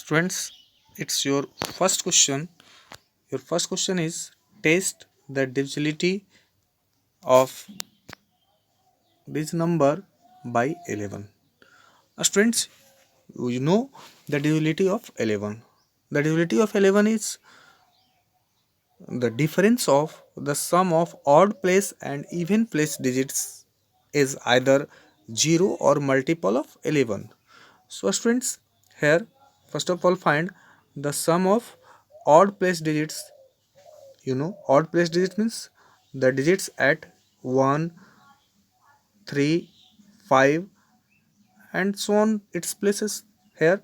Students, it's your first question. Your first question is test the divisibility of this number by 11. Students, you know the divisibility of 11. The divisibility of 11 is the difference of the sum of odd place and even place digits is either 0 or multiple of 11. So students, here first of all find the sum of odd place digits. Odd place digits means the digits at 1, 3, 5 and so on its places. Here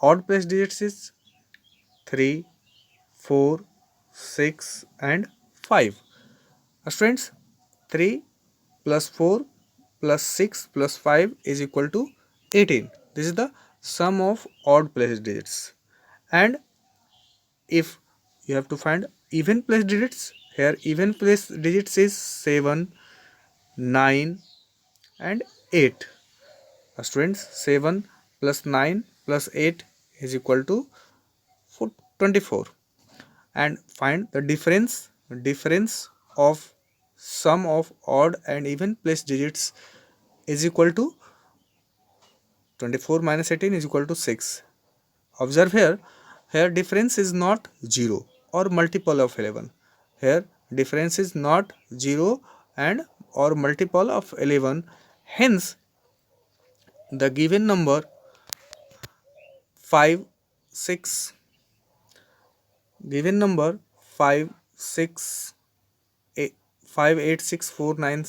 odd place digits is 3, 4, 6 and 5. Students, 3 plus 4 plus 6 plus 5 is equal to 18. This is the sum of odd place digits. And if you have to find even place digits, here even place digits is 7, 9 and 8. Students, 7 plus 9 plus 8 is equal to 24. And find the difference of sum of odd and even place digits is equal to 24 minus 18 is equal to 6. Observe here difference is not 0 or multiple of 11. Here difference is not 0 and or multiple of 11. Hence the given number 5 6 given number 5 6 8, 5 8 6 4 9,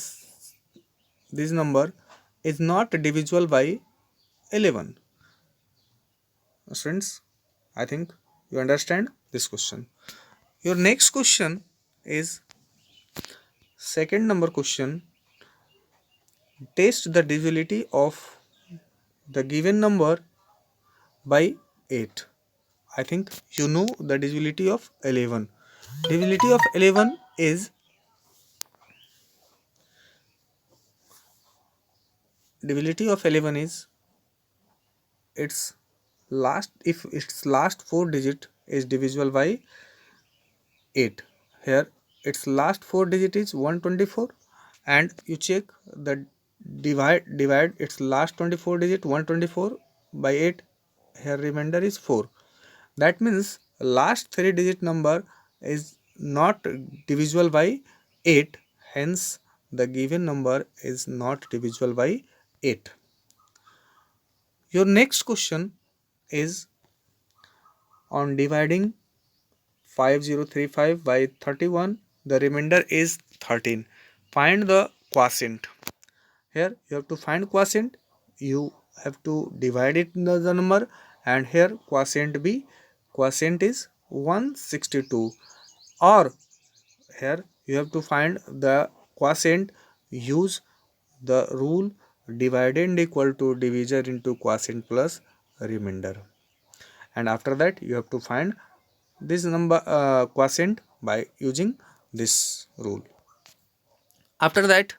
this number is not divisible by 11. Friends, I think you understand this question. Your next question is second number question. Test the divisibility of the given number by 8. I think you know the divisibility of 11. Divisibility of 11 is its last four digit is divisible by 8. Here its last four digit is 124 and you check the divide its last 24 digit 124 by 8. Here remainder is 4. That means last three digit number is not divisible by 8. Hence the given number is not divisible by 8. Your next question is on dividing 5035 by 31. The remainder is 13. Find the quotient. Here you have to find quotient. You have to divide it in the number and here quotient is 162. Or here you have to find the quotient, use the rule dividend equal to divisor into quotient plus remainder. And after that you have to find this number quotient by using this rule. After that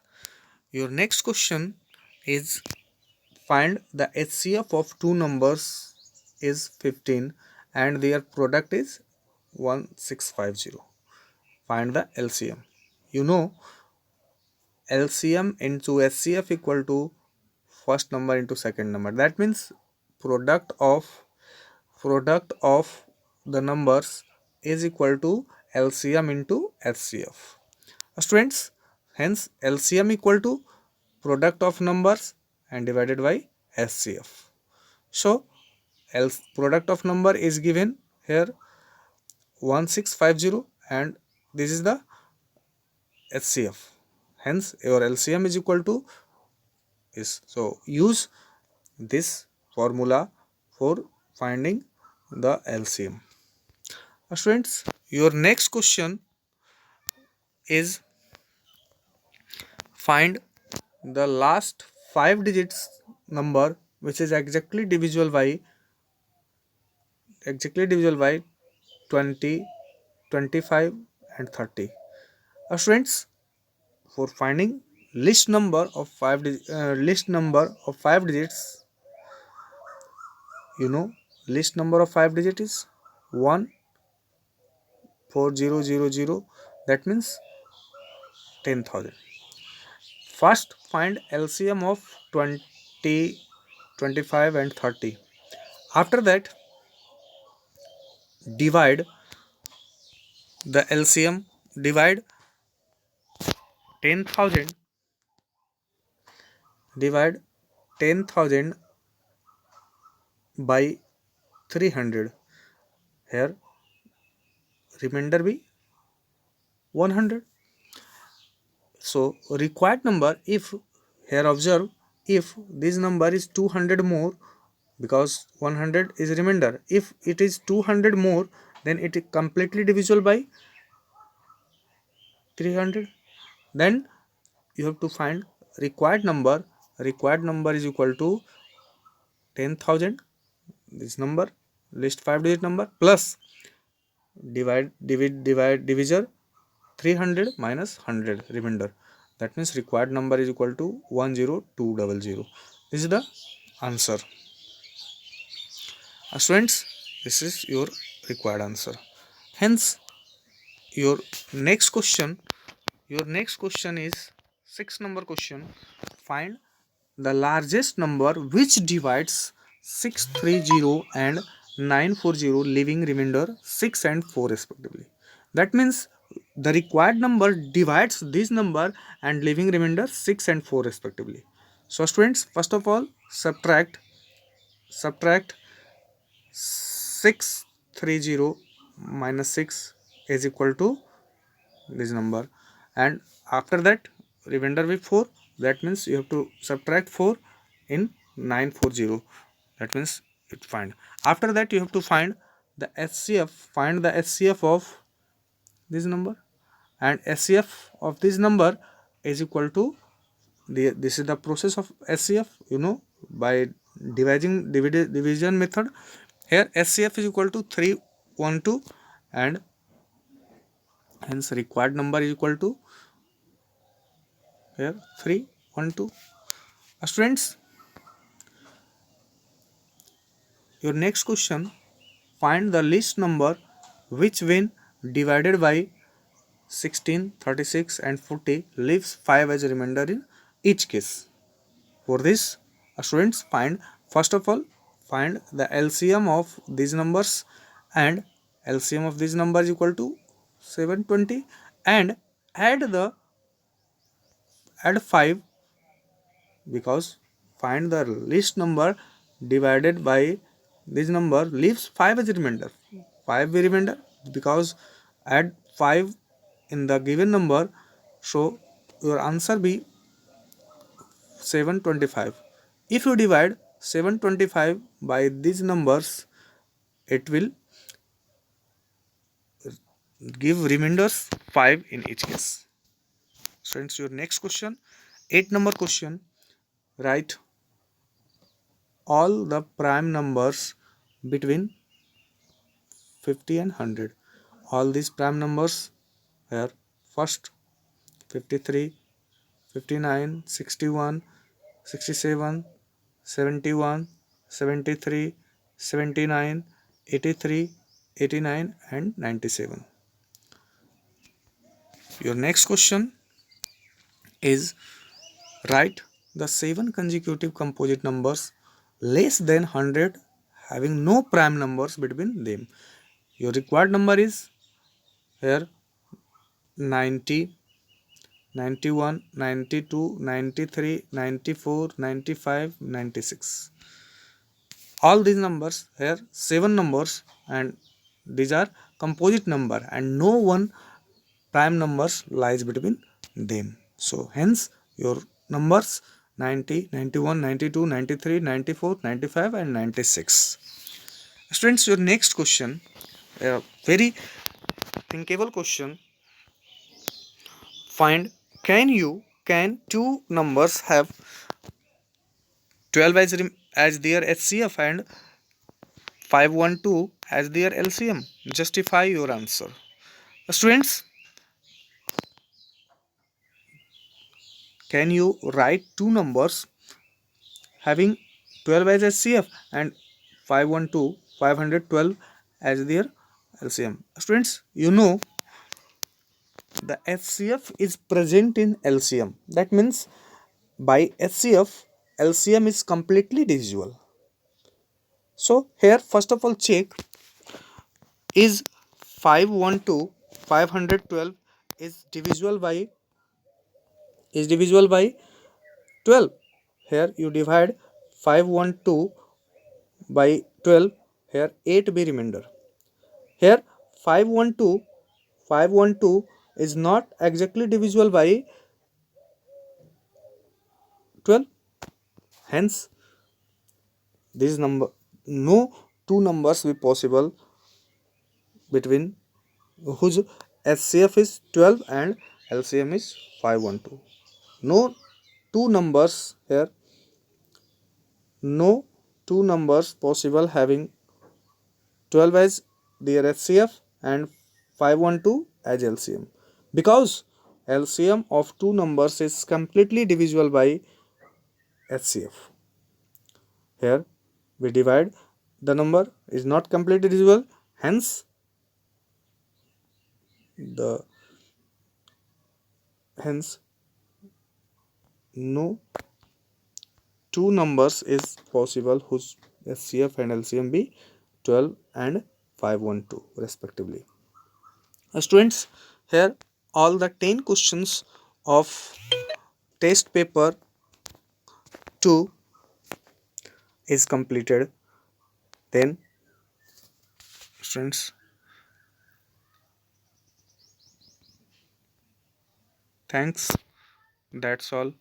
your next question is find the HCF of two numbers is 15 and their product is 1650. Find the LCM. You know LCM into HCF equal to first number into second number. That means product of the numbers is equal to LCM into HCF. Students, hence LCM equal to product of numbers and divided by HCF. So product of number is given here 1650 and this is the HCF. Hence your LCM is equal to is. So use this formula for finding the LCM. Students, your next question is find the last 5 digits number which is exactly divisible by 20, 25 and 30. Students, for finding list number of 5 digits, you know least number of 5 digits is 14000. That means 10,000. First find LCM of 20, 25 and 30. After that divide the LCM, divide 10,000, divide 10,000 by 300. Here remainder be 100. So required number, if here observe, if this number is 200 more, because 100 is remainder, if it is 200 more, then it is completely divisible by 300. Then you have to find required number. Required number is equal to 10,000, this number, list 5 digit number, plus divide divisor 300 minus 100 remainder. That means required number is equal to 10200. This is the answer. Students, this is your required answer. Hence your next question is 6 number question. Find the largest number which divides 630 and 940, leaving remainder 6 and 4 respectively. That means the required number divides this number and leaving remainder 6 and 4 respectively. So students, first of all subtract 630 minus 6 is equal to this number, and after that remainder with 4. That means you have to subtract 4 in 940. That means it find. After that you have to find the HCF. Find the HCF of this number, and HCF of this number is equal to this is the process of HCF, by division method. Here HCF is equal to 312, and hence required number is equal to here 312. Students, your next question, find the least number which when divided by 16, 36 and 40 leaves 5 as a remainder in each case. For this, students, first of all find the LCM of these numbers, and LCM of this number is equal to 720, and add 5, because find the least number divided by this number leaves 5 as a remainder. 5 be remainder, because add 5 in the given number, so your answer be 725. If you divide 725 by these numbers, it will give remainders 5 in each case. Friends, your next question, 8 number question, write all the prime numbers between 50 and 100. All these prime numbers here, first 53, 59, 61, 67, 71, 73, 79, 83, 89 and 97. Your next question is write the 7 consecutive composite numbers less than 100 having no prime numbers between them. Your required number is here 90, 91, 92, 93, 94, 95, 96. All these numbers here 7 numbers, and these are composite number and no one prime numbers lies between them. So hence your numbers 90, 91, 92, 93, 94, 95 and 96. Students, your next question, a very thinkable question. Find can two numbers have 12 as their HCF and 512 as their LCM? Justify your answer. Students, can you write two numbers having 12 as HCF and 512, 512 as their LCM. Students, you know the HCF is present in LCM. That means by HCF, LCM is completely divisible. So here first of all check, is 512, 512 is divisible by 12. Here you divide 512 by 12. Here 8 be remainder. Here 512, 512 is not exactly divisible by 12. Hence this number, no two numbers be possible between whose HCF is 12 and LCM is 512. No two numbers here, no two numbers possible having 12 as their HCF and 512 as LCM, because LCM of two numbers is completely divisible by HCF. Here we divide, the number is not completely divisible, hence the hence no two numbers is possible whose HCF and LCM be 12 and 512 respectively. Students, here all the 10 questions of test paper 2 is completed. Then students, thanks, that's all.